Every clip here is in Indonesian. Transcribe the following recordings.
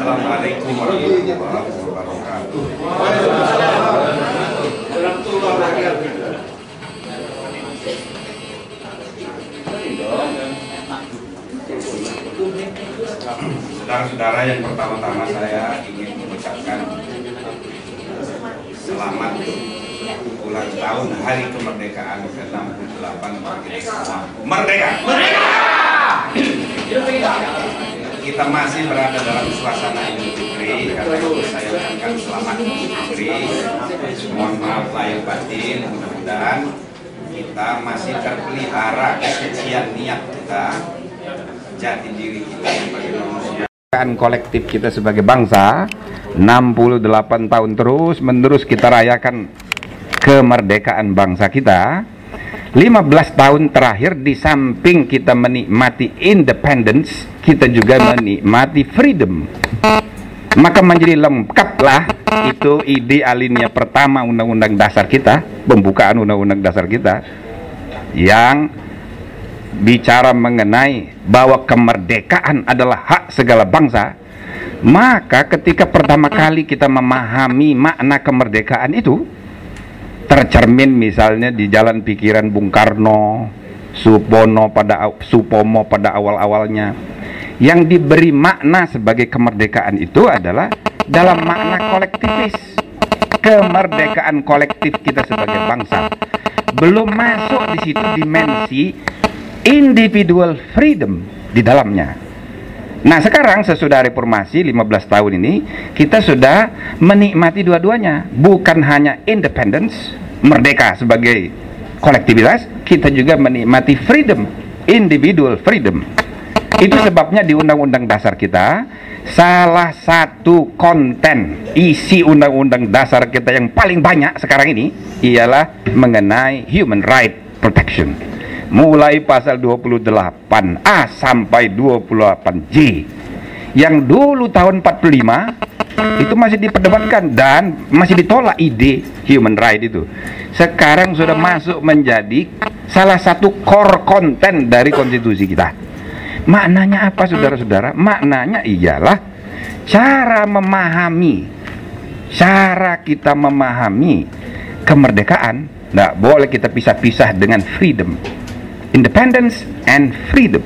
Assalamualaikum warahmatullahi wabarakatuh. Saudara-saudara, yang pertama-tama saya ingin mengucapkan selamat ulang tahun Hari Kemerdekaan ke-68 bagi kita semua. Merdeka! Merdeka! Kita masih berada dalam suasana Idul Fitri, karena itu saya ucapkan selamat Idul Fitri. Mohon maaf lahir batin, mudah-mudahan kita masih terpelihara kesucian niat kita, jati diri kita sebagai manusia. Kolektif kita sebagai bangsa 68 tahun terus menerus kita rayakan kemerdekaan bangsa kita. 15 tahun terakhir, di samping kita menikmati independence, kita juga menikmati freedom. Maka menjadi lengkaplah itu ide alinea pertama Undang-Undang Dasar kita, pembukaan Undang-Undang Dasar kita, yang bicara mengenai bahwa kemerdekaan adalah hak segala bangsa. Maka ketika pertama kali kita memahami makna kemerdekaan itu, tercermin misalnya di jalan pikiran Bung Karno, Supomo pada awal-awalnya, yang diberi makna sebagai kemerdekaan itu adalah dalam makna kolektivis, kemerdekaan kolektif kita sebagai bangsa. Belum masuk di situ dimensi individual freedom di dalamnya. Nah, sekarang sesudah reformasi 15 tahun ini, kita sudah menikmati dua-duanya. Bukan hanya independence, merdeka sebagai kolektivitas, kita juga menikmati freedom, individual freedom. Itu sebabnya di Undang-Undang Dasar kita, salah satu konten isi Undang-Undang Dasar kita yang paling banyak sekarang ini ialah mengenai human right protection. Mulai pasal 28A sampai 28J, yang dulu tahun 45 itu masih diperdebatkan dan masih ditolak ide human right itu. Sekarang sudah masuk menjadi salah satu core konten dari konstitusi kita. Maknanya apa, saudara-saudara? Maknanya ialah cara kita memahami kemerdekaan. Tidak boleh kita pisah-pisah dengan freedom. Independence and freedom.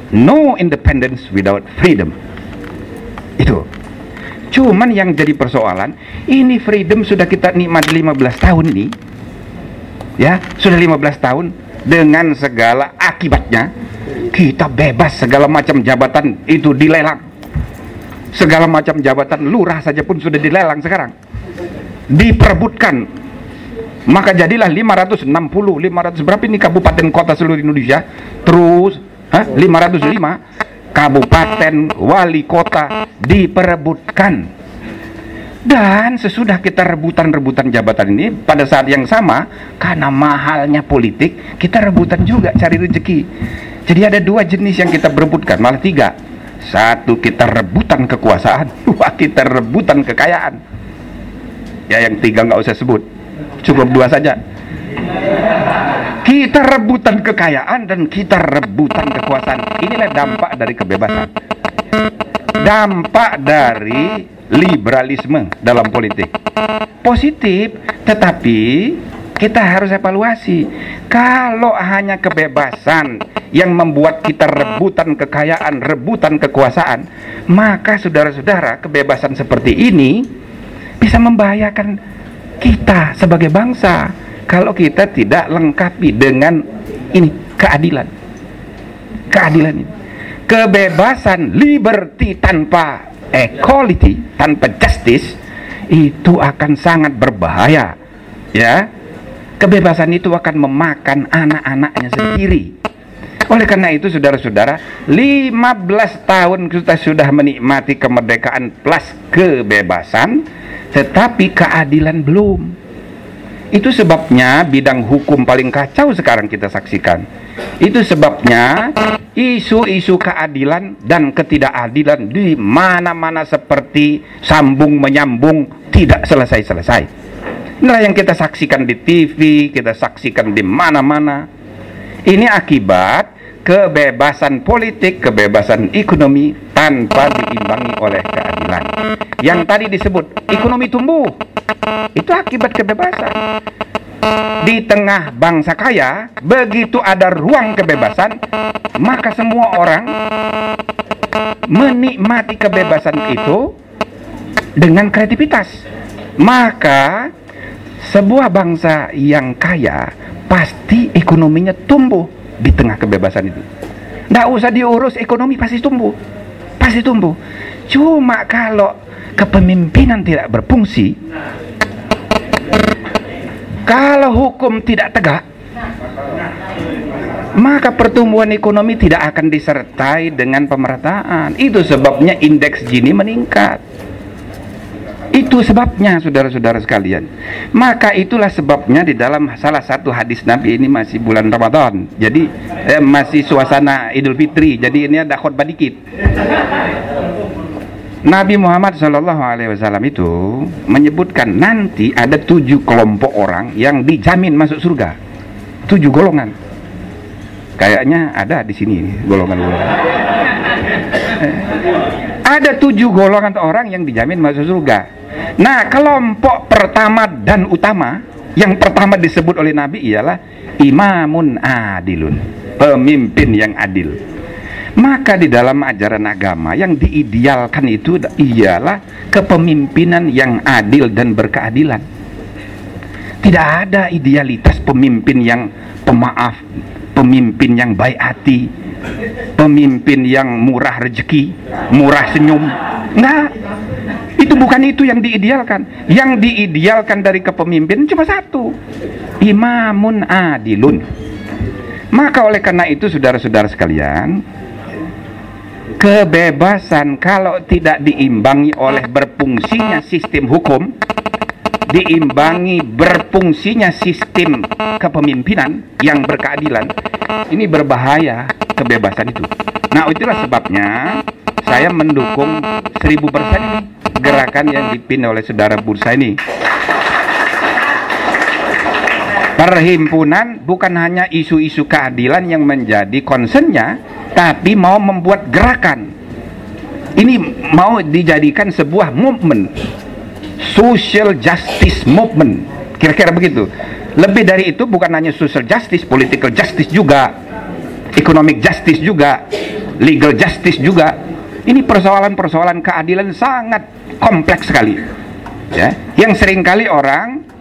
No independence without freedom. Itu. Cuman yang jadi persoalan, ini freedom sudah kita nikmati 15 tahun ini. Ya, sudah 15 tahun dengan segala akibatnya. Kita bebas, segala macam jabatan itu dilelang. Segala macam jabatan lurah saja pun sudah dilelang sekarang. Diperebutkan. Maka jadilah 500 berapa ini kabupaten kota seluruh Indonesia. Terus 505 kabupaten wali kota diperebutkan. Dan sesudah kita rebutan jabatan ini, pada saat yang sama, karena mahalnya politik, kita rebutan juga cari rezeki. Jadi ada dua jenis yang kita berebutkan, malah tiga. Satu, kita rebutan kekuasaan. Dua, kita rebutan kekayaan. Ya, yang tiga nggak usah sebut, cukup dua saja. Kita rebutan kekayaan dan kita rebutan kekuasaan. Inilah dampak dari kebebasan, dampak dari liberalisme dalam politik. Positif, tetapi kita harus evaluasi. Kalau hanya kebebasan yang membuat kita rebutan kekayaan, rebutan kekuasaan, maka saudara-saudara, kebebasan seperti ini bisa membahayakan kita sebagai bangsa kalau kita tidak lengkapi dengan ini, keadilan ini. Kebebasan, liberty tanpa equality, tanpa justice, itu akan sangat berbahaya. Ya, kebebasan itu akan memakan anak-anaknya sendiri. Oleh karena itu, saudara-saudara, 15 tahun kita sudah menikmati kemerdekaan plus kebebasan, tetapi keadilan belum. Itu sebabnya bidang hukum paling kacau sekarang kita saksikan. Itu sebabnya isu-isu keadilan dan ketidakadilan di mana-mana seperti sambung menyambung, tidak selesai-selesai. Inilah yang kita saksikan di TV, kita saksikan di mana-mana. Ini akibat kebebasan politik, kebebasan ekonomi tanpa diimbangi oleh keadilan. Yang tadi disebut ekonomi tumbuh, itu akibat kebebasan. Di tengah bangsa kaya, begitu ada ruang kebebasan, maka semua orang menikmati kebebasan itu dengan kreativitas. Maka sebuah bangsa yang kaya pasti ekonominya tumbuh di tengah kebebasan itu. Nggak usah diurus, ekonomi pasti tumbuh. Pasti tumbuh. Cuma kalau kepemimpinan tidak berfungsi, kalau hukum tidak tegak, maka pertumbuhan ekonomi tidak akan disertai dengan pemerataan. Itu sebabnya indeks Gini meningkat. Itu sebabnya, saudara-saudara sekalian. Maka itulah sebabnya di dalam salah satu hadis Nabi, ini masih bulan Ramadan, jadi masih suasana Idul Fitri, jadi ini ada khutbah dikit. Nabi Muhammad SAW itu menyebutkan nanti ada 7 kelompok orang yang dijamin masuk surga. 7 golongan. Kayaknya ada di sini golongan-golongan. Ada 7 golongan orang yang dijamin masuk surga. Nah, kelompok pertama dan utama, yang pertama disebut oleh Nabi ialah imamun adilun, pemimpin yang adil. Maka di dalam ajaran agama yang diidealkan itu ialah kepemimpinan yang adil dan berkeadilan. Tidak ada idealitas pemimpin yang pemaaf, pemimpin yang baik hati, pemimpin yang murah rezeki, murah senyum. Enggak. Itu bukan itu yang diidealkan. Yang diidealkan dari kepemimpinan cuma satu, imamun adilun. Maka oleh karena itu, saudara-saudara sekalian, kebebasan kalau tidak diimbangi oleh berfungsinya sistem hukum, diimbangi berfungsinya sistem kepemimpinan yang berkeadilan, ini berbahaya kebebasan itu. Nah, itulah sebabnya saya mendukung 1000% ini, gerakan yang dipimpin oleh saudara Bursa ini. Perhimpunan bukan hanya isu-isu keadilan yang menjadi concernnya, tapi mau membuat gerakan. Ini mau dijadikan sebuah movement, social justice movement, kira-kira begitu. Lebih dari itu, bukan hanya social justice, political justice juga, economic justice juga, legal justice juga. Ini persoalan-persoalan keadilan sangat kompleks sekali, ya, yang seringkali orang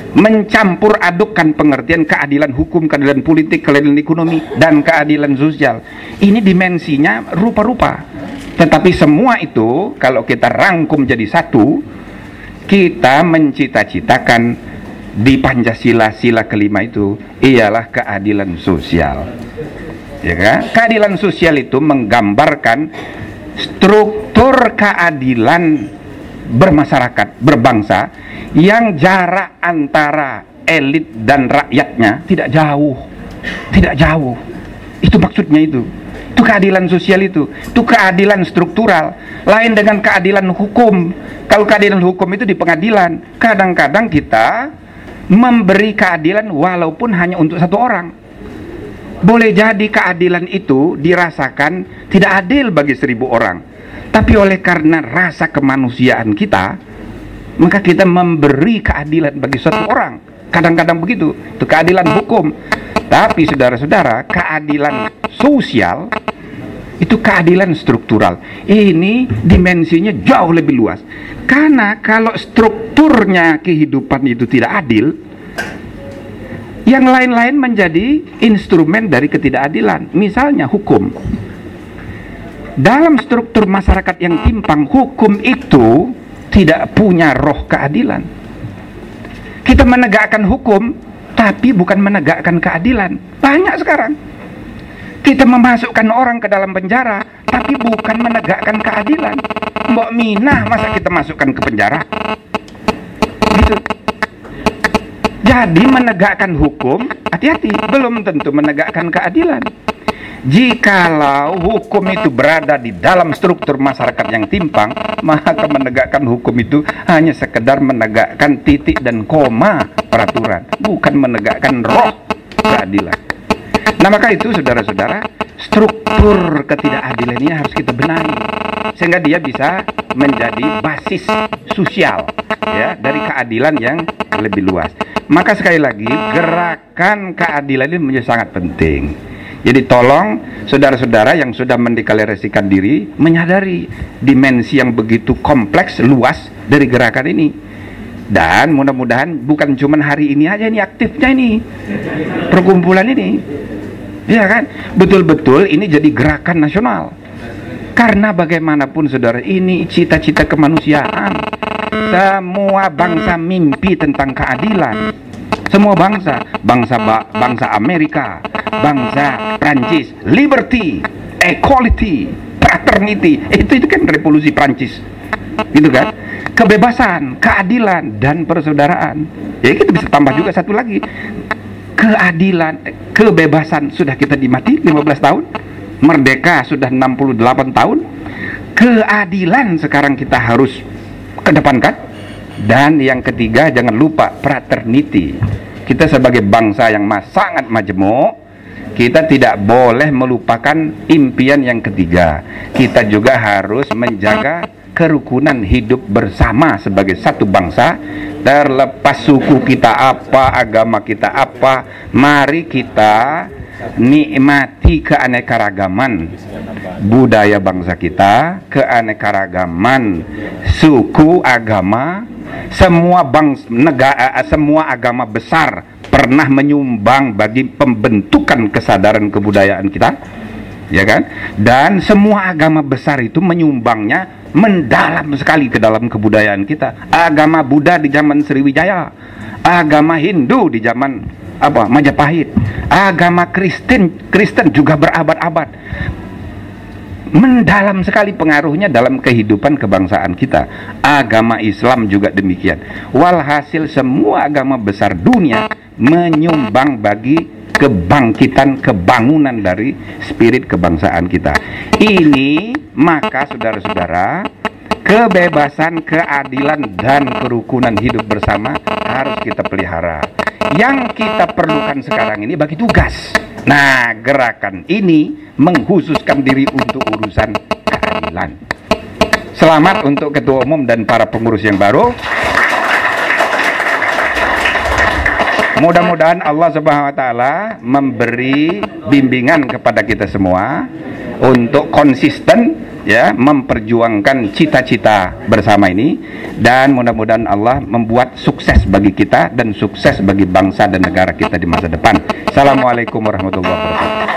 mencampur adukkan pengertian keadilan hukum, keadilan politik, keadilan ekonomi, dan keadilan sosial. Ini dimensinya rupa-rupa. Tetapi semua itu kalau kita rangkum jadi satu, kita mencita-citakan di Pancasila sila kelima itu ialah keadilan sosial. Ya kan? Keadilan sosial itu menggambarkan struktur keadilan bermasyarakat, berbangsa, yang jarak antara elit dan rakyatnya tidak jauh. Tidak jauh. Itu maksudnya itu. Itu keadilan sosial itu. Itu keadilan struktural. Lain dengan keadilan hukum. Kalau keadilan hukum itu di pengadilan, kadang-kadang kita memberi keadilan walaupun hanya untuk satu orang. Boleh jadi keadilan itu dirasakan tidak adil bagi 1000 orang, tapi oleh karena rasa kemanusiaan kita, maka kita memberi keadilan bagi satu orang. Kadang-kadang begitu, itu keadilan hukum. Tapi saudara-saudara, keadilan sosial itu keadilan struktural. Ini dimensinya jauh lebih luas. Karena kalau strukturnya kehidupan itu tidak adil, yang lain-lain menjadi instrumen dari ketidakadilan. Misalnya hukum. Dalam struktur masyarakat yang timpang, hukum itu tidak punya roh keadilan. Kita menegakkan hukum, tapi bukan menegakkan keadilan. Banyak sekarang. Kita memasukkan orang ke dalam penjara, tapi bukan menegakkan keadilan. Mbok Minah masa kita masukkan ke penjara? Gitu. Jadi menegakkan hukum, hati-hati, belum tentu menegakkan keadilan. Jikalau hukum itu berada di dalam struktur masyarakat yang timpang, maka menegakkan hukum itu hanya sekedar menegakkan titik dan koma peraturan, bukan menegakkan roh keadilan. Nah, maka itu saudara-saudara, struktur ketidakadilan ini harus kita benahi. sehingga dia bisa menjadi basis sosial ya dari keadilan yang lebih luas. Maka sekali lagi gerakan keadilan ini menjadi sangat penting. Jadi tolong saudara-saudara yang sudah mendeklarasikan diri menyadari dimensi yang begitu kompleks luas dari gerakan ini. Dan mudah-mudahan bukan cuma hari ini aja ini aktifnya ini perkumpulan ini, ya kan? Betul-betul ini jadi gerakan nasional. Karena bagaimanapun saudara, ini cita-cita kemanusiaan. Semua bangsa mimpi tentang keadilan. Semua bangsa Amerika, bangsa Prancis, liberty, equality, fraternity. Itu kan revolusi Prancis, gitu kan? Kebebasan, keadilan, dan persaudaraan. Ya kita bisa tambah juga satu lagi. Keadilan, kebebasan sudah kita dimati 15 tahun. Merdeka sudah 68 tahun. Keadilan sekarang kita harus kedepankan. Dan yang ketiga, jangan lupa fraternity. Kita sebagai bangsa yang sangat majemuk, kita tidak boleh melupakan impian yang ketiga. Kita juga harus menjaga kerukunan hidup bersama sebagai satu bangsa. Terlepas suku kita apa, agama kita apa, mari kita nikmati keanekaragaman budaya bangsa kita, keanekaragaman suku, agama. Semua semua agama besar pernah menyumbang bagi pembentukan kesadaran kebudayaan kita, ya kan? Dan semua agama besar itu menyumbangnya mendalam sekali ke dalam kebudayaan kita. Agama Buddha di zaman Sriwijaya, agama Hindu di zaman Majapahit, agama Kristen juga berabad-abad. Mendalam sekali pengaruhnya dalam kehidupan kebangsaan kita. Agama Islam juga demikian. Walhasil semua agama besar dunia menyumbang bagi kebangkitan, kebangunan dari spirit kebangsaan kita. Ini maka saudara-saudara, kebebasan, keadilan, dan kerukunan hidup bersama harus kita pelihara. Yang kita perlukan sekarang ini bagi tugas. Nah, gerakan ini mengkhususkan diri untuk urusan keadilan. Selamat untuk Ketua Umum dan para pengurus yang baru. Mudah-mudahan Allah Subhanahu wa Ta'ala memberi bimbingan kepada kita semua untuk konsisten ya memperjuangkan cita-cita bersama ini, dan mudah-mudahan Allah membuat sukses bagi kita dan sukses bagi bangsa dan negara kita di masa depan. Assalamualaikum warahmatullahi wabarakatuh.